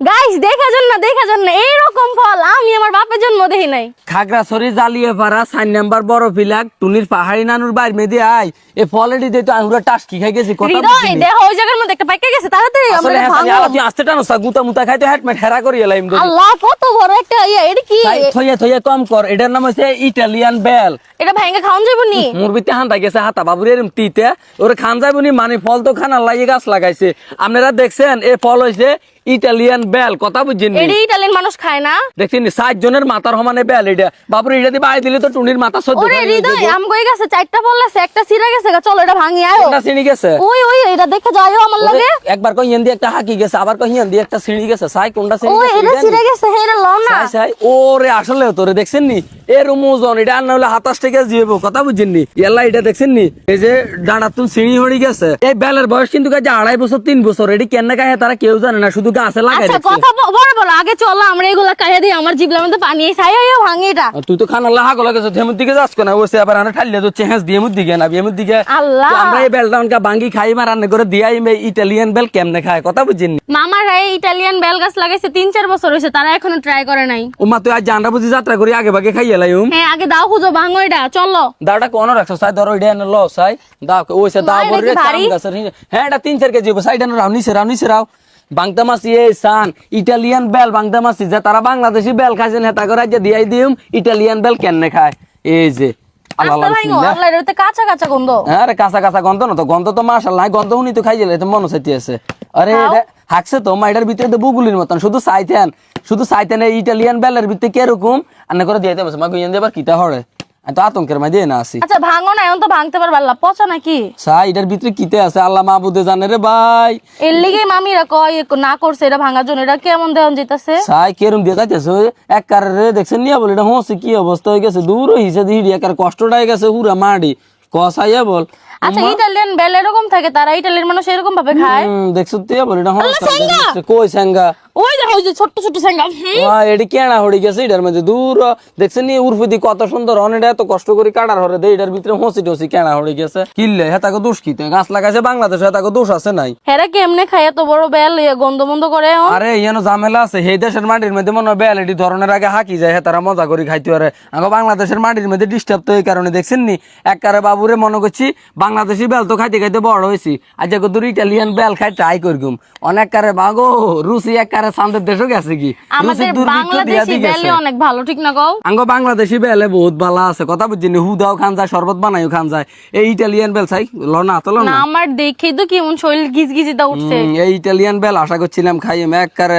Guys দেখার জন্য এইরকম ফল আমি আমার বাপের জন্ম দেখি নাই। খাগড়াছড়ি জালিয়াপাড়া 4 নাম্বার বড় ফিলাক টুনির পাহাড়ি নানুর বাইর মেদে আয় এ ফলেডি দে তো আঙ্গুরা টাস্কি খাই গেছি কথা হৃদয় দেখো ওই জায়গার মধ্যে একটা পাইকা গেছে তাড়াতাড়ি আসলে আমরা ভাঙো। তুই আস্তে টানো সা গুতা মুতা খাইতে হেডমেট হেরা করি এলাইম দে আল্লাহ কত বড় একটা এটা কি থইয়া থইয়া কম কর এটার নাম হইছে ইটালিয়ান বেল এটা ভাঙা খাওন যাইব নি? মুরবিতে হান্দা গেছে হাতা বাবুরে এরম তিতে ওরে খান যাইবনি মানে ফল তো খানা লাগিয়ে গাছ লাগাইছে আপনারা দেখছেন এই ফল হইছে ইটালিয়ান বেল কথা বুঝছেন এটা ইটালিয়ান মানুষ খায় না। দেখছেন 60 জনের মাথার সমানে বেল এটা বাবুরে এটা দিয়ে বাই দিলে তো টুনির মাথা সহ্য ওরে হৃদয় আম কই গেছে চারটা ফল আছে একটা ছিড়া গেছে চলো এটা ভাঙি আয়ো। না চিনি গেছে ওই এটা দেখে যাইও আমার ওরে, লগে। একবার কই হিন্দি একটা হাকি গেছে আবার কই হিন্দি একটা সিঁড়ি গেছে সাই কোনটা সিঁড়ি ওই গেছে এটা ছিড়া গেছে হেরা লও না। সাই সাই ওরে আসলে তোরে দেখছেন নি এর ওজন এটা আর না হলে 27 টাকা জিবো কথা বুঝছেন নি এলা এটা দেখছেন নি এই যে ডানাতুন সিঁড়ি হড়ি গেছে এই বেলের বয়স কিন্তু কাজে 2.5 বছর 3 বছর এডি কেন কাহে তারা কেউ জানে না শুধু গাছে লাগাই আচ্ছা দিচ্ছে কথা বড় বড় আগে চলো আমরা এগুলা কাহে দিই আমার জিবলার মধ্যে পানি ছাই আইও ভাঙি এটা। আর তুই তো খানা লাহা গলা গেছে থেমুর দিকে যাস কেন ওসে আবার আনা ঠাল্লে তো চেহাস দিয়ে মুদ দিকে না বিয়েমুর দিকে আল্লাহ। তো আমরা এই বেলটা অনকা ভাঙ্গি খাই মার রান্না করে দিয়াই মে ইটালিয়ান বেল কেমনে খায় কথা বুঝছেন নি মামার এই ইটালিয়ান বেল গাছ লাগাইছে 3-4 বছর হইছে তারা এখনো ট্রাই করে নাই। ওমা তুই আজ জানরা বুঝি যাত্রা করি আগে ভাগে খাইয়ে লাইম হ্যাঁ আগে দাও খুঁজো ভাঙো এটা চলো। দাওটা কোন রাখছো সাই ধরো এটা এনে লো সাই দাও ওইসে দাও মা, বড় এটা কি রে ভারী? চাম গাছের হ্যাঁ এটা 3-4 কেজি সাইড এনে রাউনি রাও বাংতা মাছি এই সান ইটালিয়ান বেল বাংতা মাছি যে তারা বাংলাদেশি বেল খাইছেন হেতা করে যে দিয়াই দিম ইটালিয়ান বেল কেনে খায় এই যে আল্লাহ আস্তে ভাঙো আল্লাহ আল্লাহ এটাতে কাঁচা কাঁচা গন্ধ। আরে কাঁচা কাঁচা গন্ধ না তো গন্ধ তো মাশাআল্লাহ গন্ধ হুনি তো খাই গেলে তো মন চাইতে আছে আরে খাও। এটা হাকছে তো মাইডার ভিতরে তো বুগুলির মতন শুধু সাইতেন এই ইটালিয়ান বেলের ভিতরে কিরকম আন্না করে দিয়াইতে বসে মা গুইন দেবার কিতা হরে আমি তো আতঙ্কের মাঝে না আছি আচ্ছা ভাঙো না এখন তো ভাঙতে পারবা আল্লাহ পচা নাকি? সাই এটার ভিতরে কিতে আছে আল্লাহ মাহবুদে জানে রে ভাই এর লিগে মামিরা কয় না করছে এটা ভাঙার জন্য এটা কেমন দেহন যেতেছে। সাই কেরম দিয়ে যাইতেছে এক কারে দেখছেন নিয়া বলে এটা হচ্ছে কি অবস্থা হয়ে গেছে দূর হইছে দিহি একার কষ্টটা হয়ে গেছে পুরা মাড়ি কসাইয়া বল আচ্ছা ইটালিয়ান বেল এরকম থাকে তারা ইটালিয়ান মানুষ এরকম ভাবে খায়। দেখছো তুই বলে এটা সেঙ্গা! হচ্ছে কই সাঙ্গা ওই দেখো ওই যে ছোট ছোট সেঙ্গা এটি কেনা হড়ি গেছে এটার মধ্যে দূর দেখছেন নি উর্ফিদি কত সুন্দর অনেক এত কষ্ট করে কাটার হরে দেয় এটার ভিতরে হসি টসি কেনা হড়ি গেছে কিনলে হেতাকে দোষ কি গাছ লাগাইছে বাংলাদেশে হেতাকে দোষ আছে নাই হেরা কেমনে খায় এত বড় বেল গন্ধ মন্ধ করে এখন? আরে ইয়ানো ঝামেলা আছে সেই দেশের মাটির মধ্যে মনে হয় বেলেটি ধরনের আগে হাকি যায় হেতারা মজা করে খাইতে পারে আগে বাংলাদেশের মাটির মধ্যে ডিস্টার্ব তো এই কারণে দেখছেন নি একবারে বাবুরে মনে করছি বাংলাদেশি বেল তো খাইতে খাইতে বড় হয়েছি আজ দূর ইটালিয়ান বেল খাই ট্রাই করগুম অনেক কারে বাগো রুচি এক কারে চান্দের দেশও গেছে কি আমাদের বাংলাদেশি বেলে অনেক ভালো ঠিক না গো? আঙ্গ বাংলাদেশি বেলে বহুত ভালো আছে কথা বুঝছিনি হুদাও খান যায় শরবত বানাইও খান যায় এই ইটালিয়ান বেল চাই লনা তো না লনা আমার দেখেই তো কেমন শরীর গিজ গিজিটা উঠছে। এই ইটালিয়ান বেল আশা করছিলাম খাইয়ে এক কারে